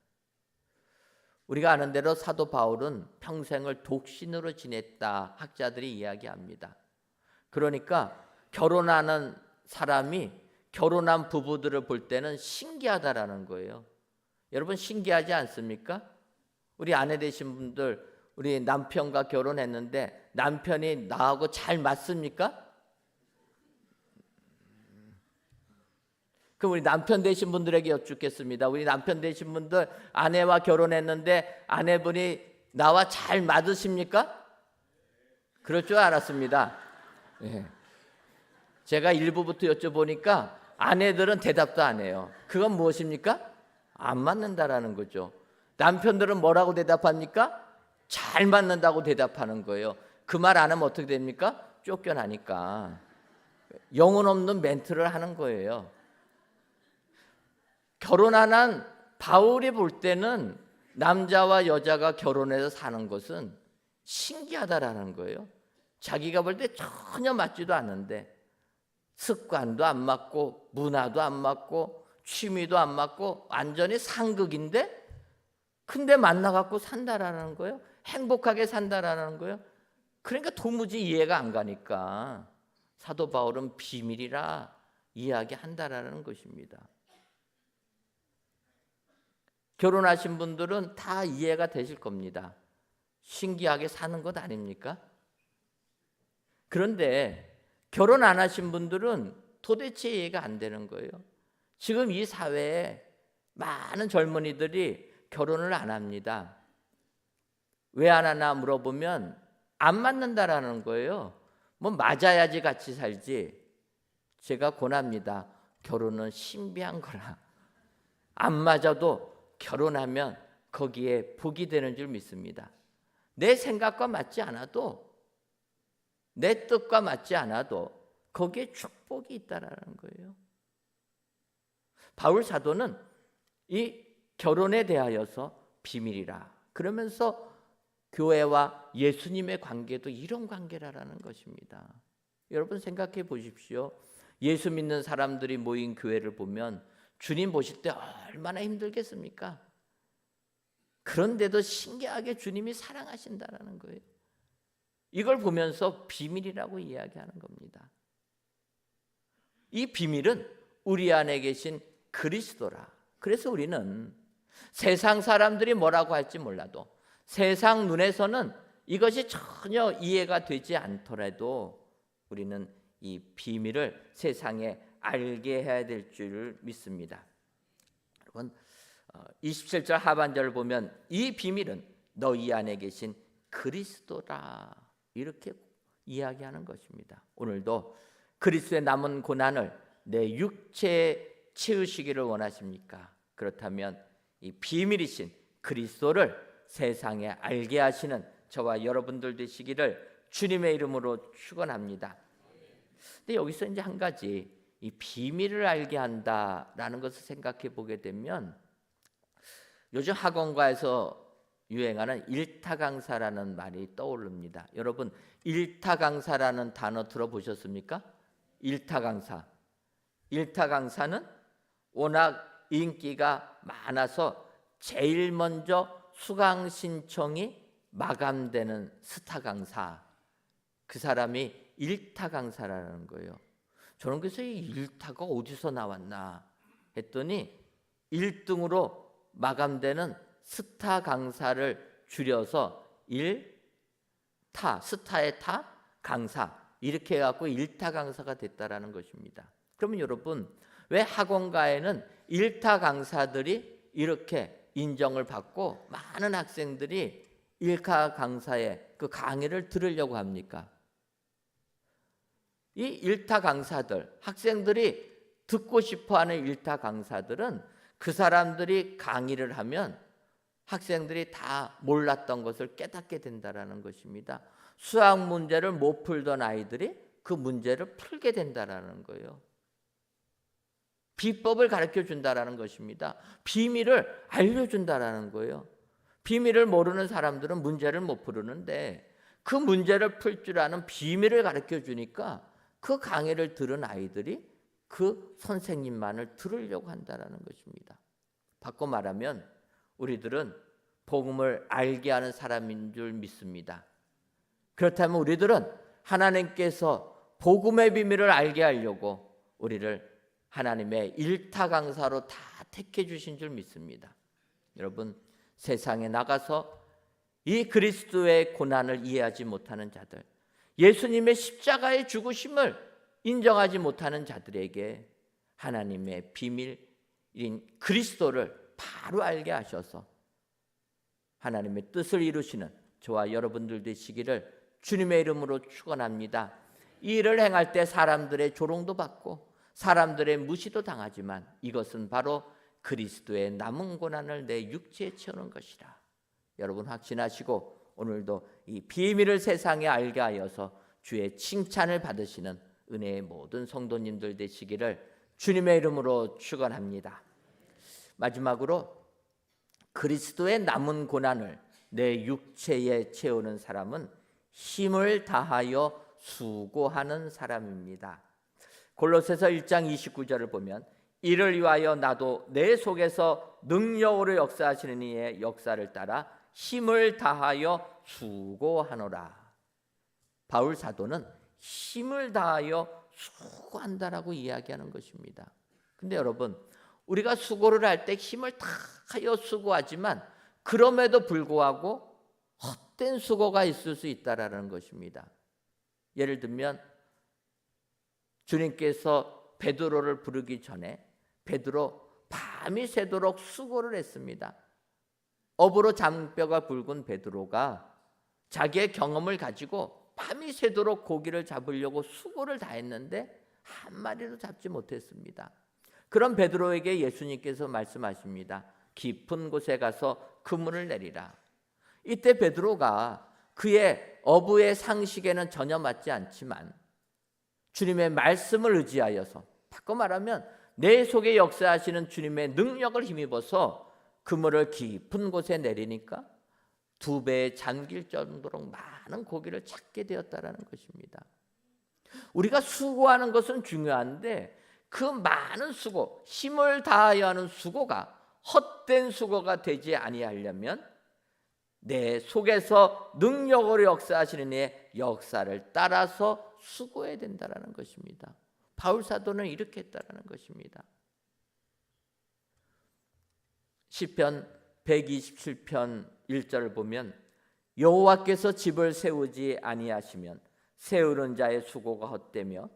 우리가 아는 대로 사도 바울은 평생을 독신으로 지냈다 학자들이 이야기합니다. 그러니까 결혼하는 사람이 결혼한 부부들을 볼 때는 신기하다라는 거예요. 여러분 신기하지 않습니까? 우리 아내 되신 분들, 우리 남편과 결혼했는데 남편이 나하고 잘 맞습니까? 그럼 우리 남편 되신 분들에게 여쭙겠습니다. 우리 남편 되신 분들 아내와 결혼했는데 아내분이 나와 잘 맞으십니까? 그럴 줄 알았습니다. 예. 제가 일부부터 여쭤보니까 아내들은 대답도 안 해요. 그건 무엇입니까? 안 맞는다라는 거죠. 남편들은 뭐라고 대답합니까? 잘 맞는다고 대답하는 거예요. 그 말 안 하면 어떻게 됩니까? 쫓겨나니까. 영혼 없는 멘트를 하는 거예요. 결혼한 바울이 볼 때는 남자와 여자가 결혼해서 사는 것은 신기하다라는 거예요. 자기가 볼 때 전혀 맞지도 않는데 습관도 안 맞고 문화도 안 맞고 취미도 안 맞고 완전히 상극인데 근데 만나갖고 산다라는 거예요. 행복하게 산다라는 거예요. 그러니까 도무지 이해가 안 가니까 사도 바울은 비밀이라 이야기한다라는 것입니다. 결혼하신 분들은 다 이해가 되실 겁니다. 신기하게 사는 것 아닙니까? 그런데 결혼 안 하신 분들은 도대체 이해가 안 되는 거예요. 지금 이 사회에 많은 젊은이들이 결혼을 안 합니다. 왜 안 하나 물어보면 안 맞는다라는 거예요. 뭐 맞아야지 같이 살지. 제가 권합니다. 결혼은 신비한 거라. 안 맞아도 결혼하면 거기에 복이 되는 줄 믿습니다. 내 생각과 맞지 않아도 내 뜻과 맞지 않아도 거기에 축복이 있다라는 거예요. 바울 사도는 이 결혼에 대하여서 비밀이라 그러면서 교회와 예수님의 관계도 이런 관계라는 것입니다. 여러분 생각해 보십시오. 예수 믿는 사람들이 모인 교회를 보면 주님 보실 때 얼마나 힘들겠습니까? 그런데도 신기하게 주님이 사랑하신다라는 거예요. 이걸 보면서 비밀이라고 이야기하는 겁니다. 이 비밀은 우리 안에 계신 그리스도라. 그래서 우리는 세상 사람들이 뭐라고 할지 몰라도 세상 눈에서는 이것이 전혀 이해가 되지 않더라도 우리는 이 비밀을 세상에 알게 해야 될 줄 믿습니다. 여러분 27절 하반절을 보면 이 비밀은 너희 안에 계신 그리스도라 이렇게 이야기하는 것입니다. 오늘도 그리스도의 남은 고난을 내 육체에 채우시기를 원하십니까? 그렇다면 이 비밀이신 그리스도를 세상에 알게 하시는 저와 여러분들 되시기를 주님의 이름으로 축원합니다. 근데 여기서 이제 한 가지 이 비밀을 알게 한다라는 것을 생각해 보게 되면 요즘 학원가에서 유행하는 일타 강사라는 말이 떠오릅니다. 여러분, 일타 강사라는 단어 들어보셨습니까? 일타 강사. 일타 강사는 워낙 인기가 많아서 제일 먼저 수강 신청이 마감되는 스타 강사, 그 사람이 일타 강사라는 거예요. 저는 그래서 이 일타가 어디서 나왔나 했더니 1등으로 마감되는 스타 강사를 줄여서 일타, 스타의 타, 강사, 이렇게 해갖고 일타 강사가 됐다라는 것입니다. 그러면 여러분, 왜 학원가에는 일타 강사들이 이렇게 인정을 받고 많은 학생들이 일타 강사의 그 강의를 들으려고 합니까? 이 일타 강사들, 학생들이 듣고 싶어하는 일타 강사들은 그 사람들이 강의를 하면 학생들이 다 몰랐던 것을 깨닫게 된다라는 것입니다. 수학 문제를 못 풀던 아이들이 그 문제를 풀게 된다라는 거예요. 비법을 가르쳐 준다라는 것입니다. 비밀을 알려준다라는 거예요. 비밀을 모르는 사람들은 문제를 못 풀는데 그 문제를 풀 줄 아는 비밀을 가르쳐 주니까 그 강의를 들은 아이들이 그 선생님만을 들으려고 한다라는 것입니다. 바꿔 말하면 우리들은 복음을 알게 하는 사람인 줄 믿습니다. 그렇다면 우리들은 하나님께서 복음의 비밀을 알게 하려고 우리를 하나님의 일타 강사로 다 택해 주신 줄 믿습니다. 여러분, 세상에 나가서 이 그리스도의 고난을 이해하지 못하는 자들, 예수님의 십자가의 죽으심을 인정하지 못하는 자들에게 하나님의 비밀인 그리스도를 바로 알게 하셔서 하나님의 뜻을 이루시는 저와 여러분들 되시기를 주님의 이름으로 축원합니다. 이 일을 행할 때 사람들의 조롱도 받고 사람들의 무시도 당하지만 이것은 바로 그리스도의 남은 고난을 내 육체에 채우는 것이라. 여러분 확신하시고 오늘도 이 비밀을 세상에 알게 하여서 주의 칭찬을 받으시는 은혜의 모든 성도님들 되시기를 주님의 이름으로 축원합니다. 마지막으로 그리스도의 남은 고난을 내 육체에 채우는 사람은 힘을 다하여 수고하는 사람입니다. 골로새서 1장 29절을 보면 이를 위하여 나도 내 속에서 능력으로 역사하시는 이의 역사를 따라 힘을 다하여 수고하노라. 바울 사도는 힘을 다하여 수고한다라고 이야기하는 것입니다. 근데 여러분, 우리가 수고를 할 때 힘을 다하여 수고하지만 그럼에도 불구하고 헛된 수고가 있을 수 있다라는 것입니다. 예를 들면 주님께서 베드로를 부르기 전에 베드로 밤이 새도록 수고를 했습니다. 업으로 장뼈가 붉은 베드로가 자기의 경험을 가지고 밤이 새도록 고기를 잡으려고 수고를 다했는데 한 마리도 잡지 못했습니다. 그런 베드로에게 예수님께서 말씀하십니다. 깊은 곳에 가서 그물을 내리라. 이때 베드로가 그의 어부의 상식에는 전혀 맞지 않지만 주님의 말씀을 의지하여서, 바꿔 말하면 내 속에 역사하시는 주님의 능력을 힘입어서 그물을 깊은 곳에 내리니까 2배에 잠길 정도로 많은 고기를 찾게 되었다라는 것입니다. 우리가 수고하는 것은 중요한데 그 많은 수고, 힘을 다하여 하는 수고가 헛된 수고가 되지 아니하려면 내 속에서 능력으로 역사하시는 이의 역사를 따라서 수고해야 된다라는 것입니다. 바울 사도는 이렇게 했다라는 것입니다. 시편 127편 1절을 보면 여호와께서 집을 세우지 아니하시면 세우는 자의 수고가 헛되며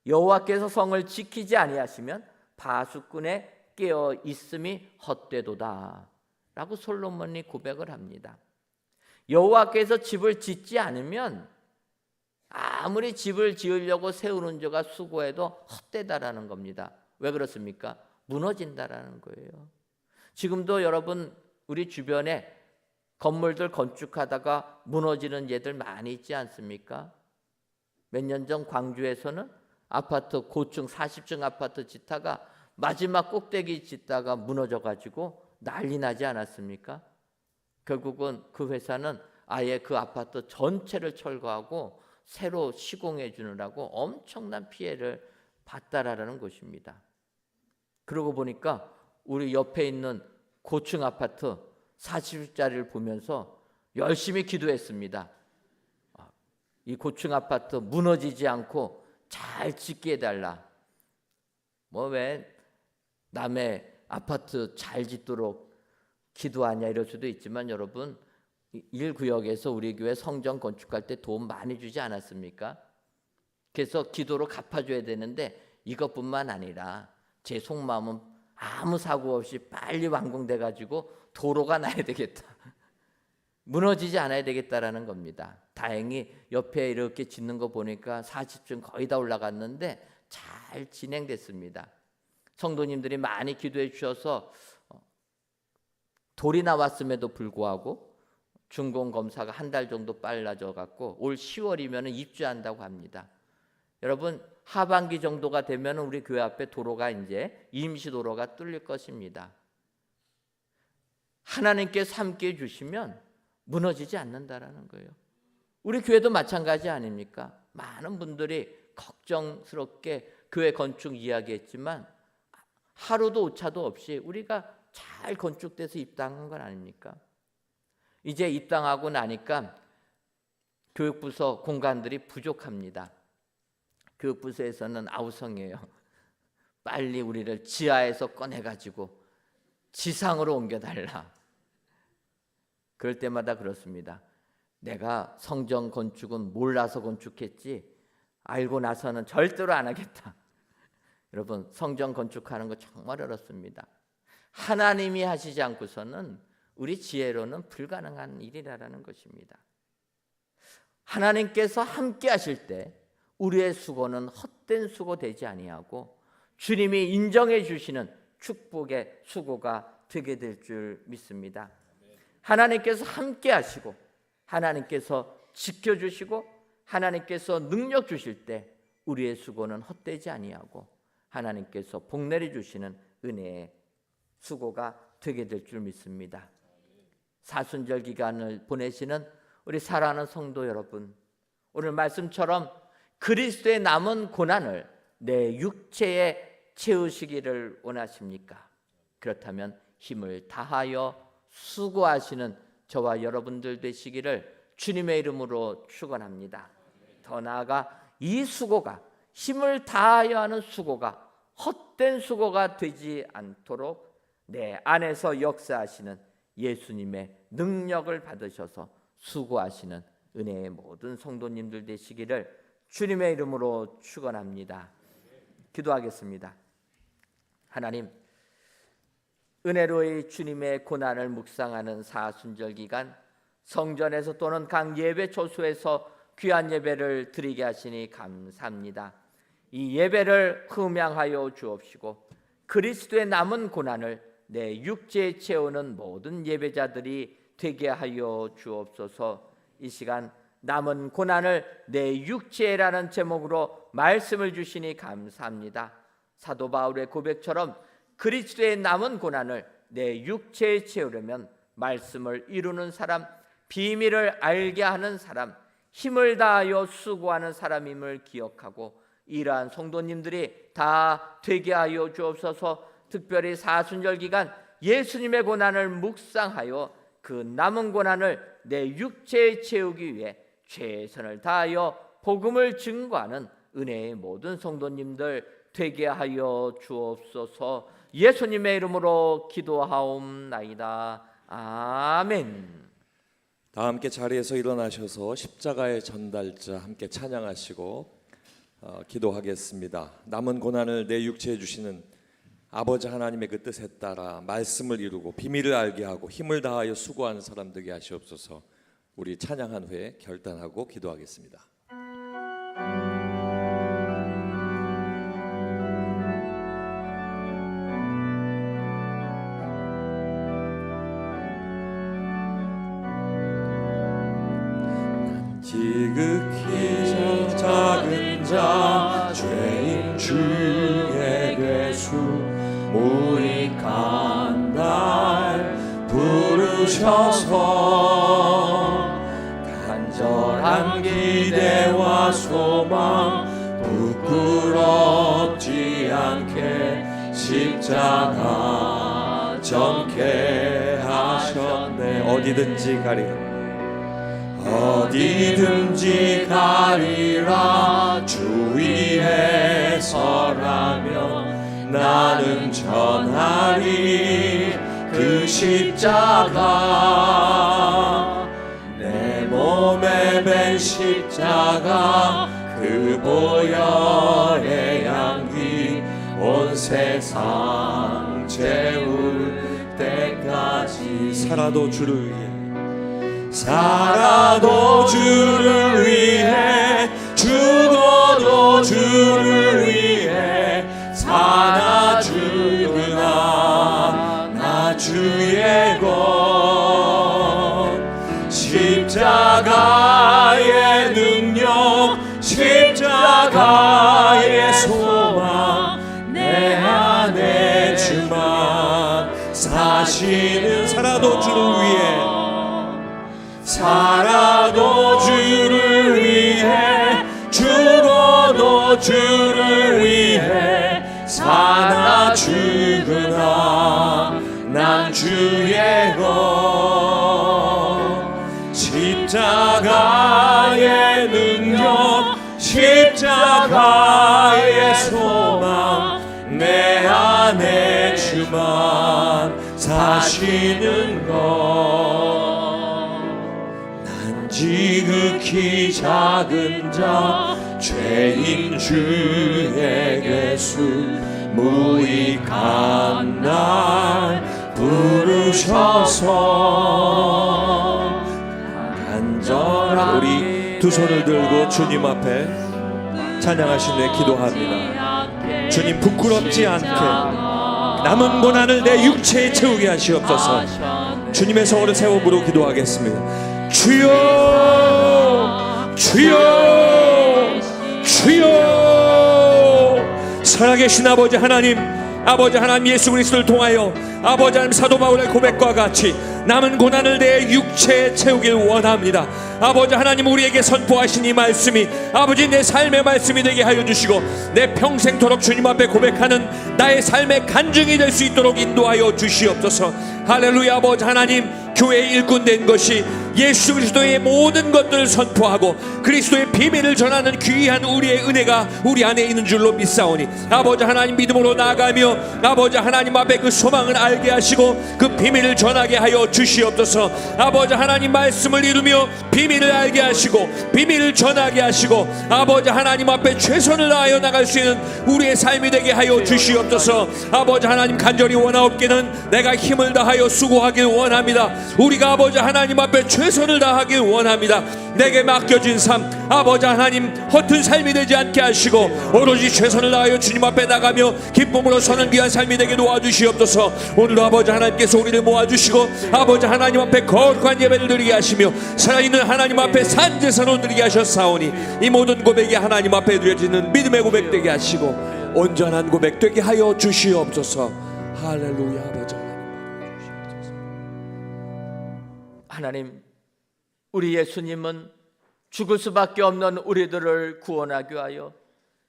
여호와께서 성을 지키지 아니하시면 바수꾼의 깨어 있음이 헛되도다 라고 솔로몬이 고백을 합니다. 여호와께서 집을 짓지 않으면 아무리 집을 지으려고 세우는 자가 수고해도 헛되다라는 겁니다. 왜 그렇습니까? 무너진다라는 거예요. 지금도 여러분 우리 주변에 건물들 건축하다가 무너지는 예들 많이 있지 않습니까? 몇 년 전 광주에서는 아파트 고층 40층 아파트 짓다가 마지막 꼭대기 짓다가 무너져 가지고 난리 나지 않았습니까? 결국은 그 회사는 아예 그 아파트 전체를 철거하고 새로 시공해 주느라고 엄청난 피해를 봤다라는 것입니다. 그러고 보니까 우리 옆에 있는 고층 아파트 40짜리를 보면서 열심히 기도했습니다. 이 고층 아파트 무너지지 않고 잘 짓게 해달라. 뭐 왜 남의 아파트 잘 짓도록 기도하냐 이럴 수도 있지만 여러분 1구역에서 우리 교회 성전 건축할 때 돈 많이 주지 않았습니까? 그래서 기도로 갚아줘야 되는데 이것뿐만 아니라 제 속마음은 아무 사고 없이 빨리 완공돼 가지고 도로가 나야 되겠다. 무너지지 않아야 되겠다라는 겁니다. 다행히 옆에 이렇게 짓는 거 보니까 40층 거의 다 올라갔는데 잘 진행됐습니다. 성도님들이 많이 기도해 주셔서 돌이 나왔음에도 불구하고 준공 검사가 한 달 정도 빨라져 갖고 올 10월이면 입주한다고 합니다. 여러분 하반기 정도가 되면 우리 교회 앞에 도로가 이제 임시 도로가 뚫릴 것입니다. 하나님께서 함께 주시면 무너지지 않는다라는 거예요. 우리 교회도 마찬가지 아닙니까? 많은 분들이 걱정스럽게 교회 건축 이야기했지만 하루도 오차도 없이 우리가 잘 건축돼서 입당한 건 아닙니까? 이제 입당하고 나니까 교육부서 공간들이 부족합니다. 교육부서에서는 아우성이에요. 빨리 우리를 지하에서 꺼내가지고 지상으로 옮겨달라. 그럴 때마다 그렇습니다. 내가 성전 건축은 몰라서 건축했지 알고 나서는 절대로 안 하겠다. 여러분 성전 건축하는 거 정말 어렵습니다. 하나님이 하시지 않고서는 우리 지혜로는 불가능한 일이라는 것입니다. 하나님께서 함께 하실 때 우리의 수고는 헛된 수고 되지 아니하고 주님이 인정해 주시는 축복의 수고가 되게 될 줄 믿습니다. 하나님께서 함께 하시고 하나님께서 지켜주시고 하나님께서 능력 주실 때 우리의 수고는 헛되지 아니하고 하나님께서 복 내려 주시는 은혜의 수고가 되게 될 줄 믿습니다. 사순절 기간을 보내시는 우리 사랑하는 성도 여러분, 오늘 말씀처럼 그리스도의 남은 고난을 내 육체에 채우시기를 원하십니까? 그렇다면 힘을 다하여 수고하시는 저와 여러분들 되시기를 주님의 이름으로 축원합니다. 더 나아가 이 수고가 힘을 다하여 하는 수고가 헛된 수고가 되지 않도록 내 안에서 역사하시는 예수님의 능력을 받으셔서 수고하시는 은혜의 모든 성도님들 되시기를 주님의 이름으로 축원합니다. 기도하겠습니다. 하나님, 은혜로의 주님의 고난을 묵상하는 사순절 기간 성전에서 또는 각 예배 초소에서 귀한 예배를 드리게 하시니 감사합니다. 이 예배를 흠양하여 주옵시고 그리스도의 남은 고난을 내 육체에 채우는 모든 예배자들이 되게 하여 주옵소서. 이 시간 남은 고난을 내 육체라는 제목으로 말씀을 주시니 감사합니다. 사도 바울의 고백처럼 그리스도의 남은 고난을 내 육체에 채우려면 말씀을 이루는 사람, 비밀을 알게 하는 사람, 힘을 다하여 수고하는 사람임을 기억하고 이러한 성도님들이 다 되게 하여 주옵소서. 특별히 사순절 기간 예수님의 고난을 묵상하여 그 남은 고난을 내 육체에 채우기 위해 최선을 다하여 복음을 증거하는 은혜의 모든 성도님들 되게 하여 주옵소서. 예수님의 이름으로 기도하옵나이다. 아멘. 다 함께 자리에서 일어나셔서 십자가의 전달자 함께 찬양하시고 기도하겠습니다. 남은 고난을 내 육체에 주시는 아버지 하나님의 그 뜻에 따라 말씀을 이루고 비밀을 알게 하고 힘을 다하여 수고하는 사람 되게 하시옵소서. 우리 찬양한 후에 결단하고 기도하겠습니다. 지극히 작은 자 죄 부르셔서 간절한 기대와 소망 부끄럽지 않게 십자가 전케 하셨네. 어디든지 가리라 어디든지 가리라 주 위에 서라면 나는 전하리 그 십자가 내 몸에 밴 십자가 그 보혈의 향기 온 세상 채울 때까지 살아도 주를 위해 살아도 주를 위해 죽어도 주를 위해 사나 죽으나 나 주의 것 십자가의 능력 십자가의 소망 내 안에 주만 사시는 살아도 주를 위해 살아도 주를 위해 죽어도 주를 위해 사나 죽으나 난 주의 것 십자가의 능력 십자가의 소망 내 안에 주만 사시는 것 지극히 작은 자 죄인 주에게수 무익한 날 부르셔서 간절한 우리 두 손을 들고 주님 앞에 찬양하신 후에 기도합니다. 주님 부끄럽지 않게 남은 고난을 내 육체에 채우게 하시옵소서. 주님의 성으로 세워 부르고 기도하겠습니다. 주여 주여 주여 살아계신 아버지 하나님 예수 그리스도를 통하여 아버지 하나님 사도 바울의 고백과 같이 남은 고난을 내 육체에 채우길 원합니다. 아버지 하나님 우리에게 선포하신 이 말씀이 아버지 내 삶의 말씀이 되게 하여 주시고 내 평생토록 주님 앞에 고백하는 나의 삶의 간증이 될 수 있도록 인도하여 주시옵소서. 할렐루야. 아버지 하나님 교회의 일꾼 된 것이 예수 그리스도의 모든 것들을 선포하고 그리스도의 비밀을 전하는 귀한 우리의 은혜가 우리 안에 있는 줄로 믿사오니 아버지 하나님 믿음으로 나아가며 아버지 하나님 앞에 그 소망을 알게 하시고 그 비밀을 전하게 하여 주시옵소서. 아버지 하나님 말씀을 이루며 비밀을 알게 하시고 비밀을 전하게 하시고 아버지 하나님 앞에 최선을 다하여 나갈 수 있는 우리의 삶이 되게 하여 주시옵소서. 아버지 하나님 간절히 원하옵기는 내가 힘을 다하여 수고하길 원합니다. 우리가 아버지 하나님 앞에 최선을 다하길 원합니다. 내게 맡겨진 삶 아버지 하나님 허튼 삶이 되지 않게 하시고 오로지 최선을 다하여 주님 앞에 나가며 기쁨으로 서는 귀한 삶이 되게 도와주시옵소서. 오늘도 아버지 하나님께서 우리를 모아주시고 아버지 하나님 앞에 거룩한 예배를 드리게 하시며 살아있는 하나님 앞에 산제사로 드리게 하셨사오니 이 모든 고백이 하나님 앞에 드려지는 믿음의 고백 되게 하시고 온전한 고백 되게 하여 주시옵소서. 할렐루야. 아버지 하나님, 우리 예수님은 죽을 수밖에 없는 우리들을 구원하기 위하여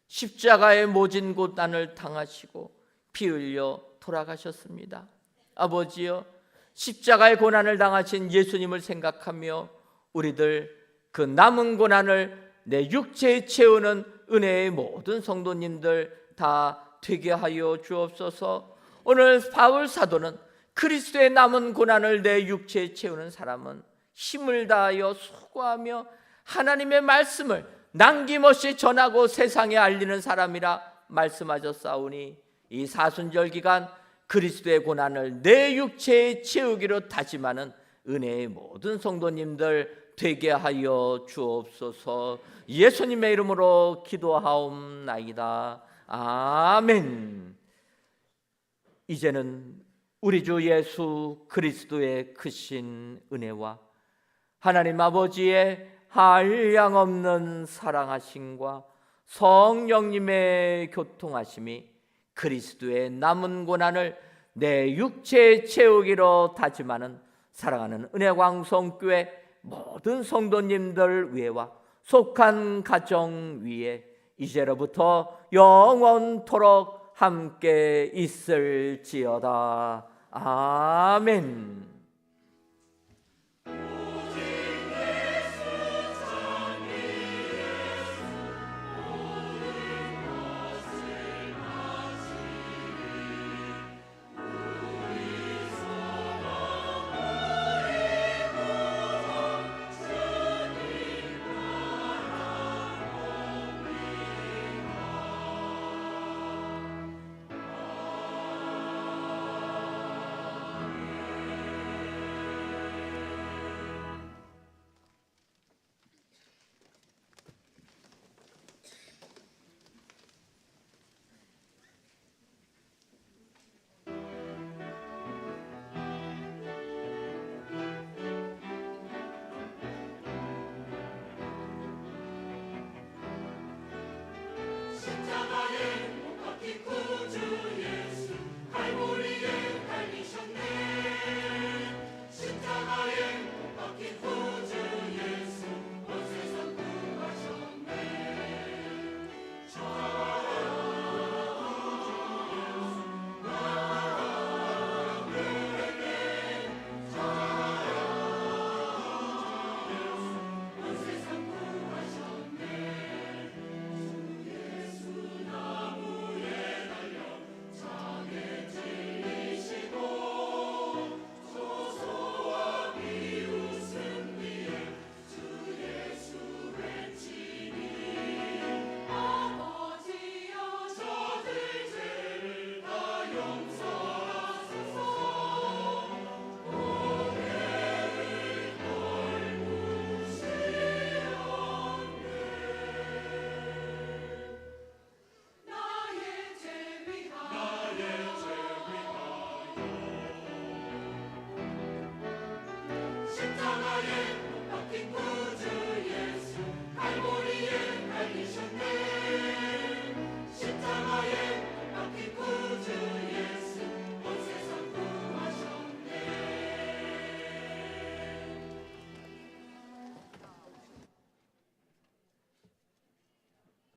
십자가의 모진 고난을 당하시고 피 흘려 돌아가셨습니다. 아버지여, 십자가의 고난을 당하신 예수님을 생각하며 우리들 그 남은 고난을 내 육체에 채우는 은혜의 모든 성도님들 다 되게 하여 주옵소서. 오늘 바울 사도는 그리스도의 남은 고난을 내 육체에 채우는 사람은 힘을 다하여 수고하며 하나님의 말씀을 남김없이 전하고 세상에 알리는 사람이라 말씀하셨사오니 이 사순절 기간 그리스도의 고난을 내 육체에 채우기로 다짐하는 은혜의 모든 성도님들 되게 하여 주옵소서. 예수님의 이름으로 기도하옵나이다. 아멘. 이제는 우리 주 예수 그리스도의 크신 은혜와 하나님 아버지의 한량없는 사랑하심과 성령님의 교통하심이 그리스도의 남은 고난을 내 육체에 채우기로 다짐하는 사랑하는 은혜광성교회 모든 성도님들 위에와 속한 가정 위에 이제로부터 영원토록 함께 있을지어다. 아멘. 십자가에 못 박힌 구주 예수 갈보리에 달리셨네. 십자가에 못 박힌 구주 예수 온 세상 구하셨네. 온 세상 구하셨네. 예수 나무에 달려 장에 찔리시고 소소와 비웃음 위에 주 예수 외치니 아버지여 저들 죄를 다 용서하소서. 나의 죄 위하여 십자가에 못 박힌 구주 예수 갈보리에 달리셨네. 십자가에 못 박힌 구주